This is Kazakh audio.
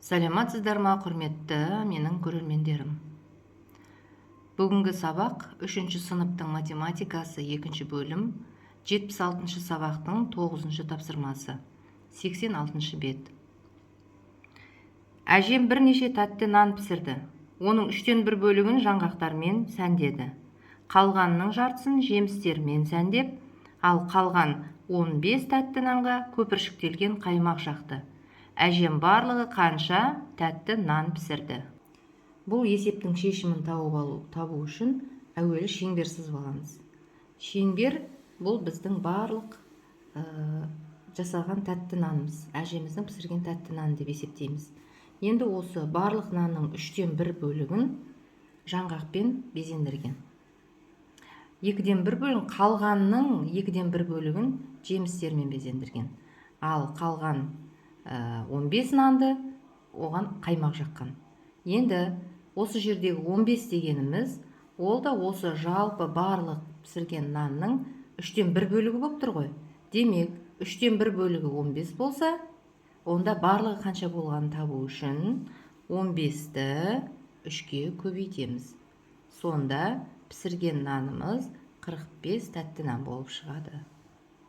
Саламатсыздар ма, құрметті менің көрермендерім. Бүгінгі сабақ 3-ші сыныптың математикасы 2-ші бөлім, 76-шы сабақтың 9-шы тапсырмасы, 86-шы бет. Әжем бірнеше тәтті нан пісірді. Оның 1/3 бөлігін жаңғақтармен сәндеді. Қалғанының жартысын жемістермен сәндеп, ал қалған 15 тәтті нанға көпіршіктелген қаймақ жақты. Әжем барлығы қанша тәтті нан пісірді? Бұл есептің шешімін табу үшін әуелі шеңбер сызып аламыз. Шеңбер бұл біздің барлық жасаған тәтті нанымыз, әжеміздің пісірген тәтті нан деп есептейміз. Енді осы барлық нанның 1/3 бөлігін жаңғақпен безендірген. 2/1 бөлігін, қалғанның 2/1 бөлігін жемістермен безендірген. Ал қалған 15 нанды оған қаймақ жаққан. Енді осы жердегі 15 дегеніміз, ол да осы жалпы барлық пісірген нанның 1/3 бөлігі болып тұр ғой. Демек, 1/3 бөлігі 15 болса, онда барлығы қанша болғанын табу үшін 15-ті 3-ке көбейтеміз. Сонда пісірген нанымыз 45 тәтті нан болып шығады.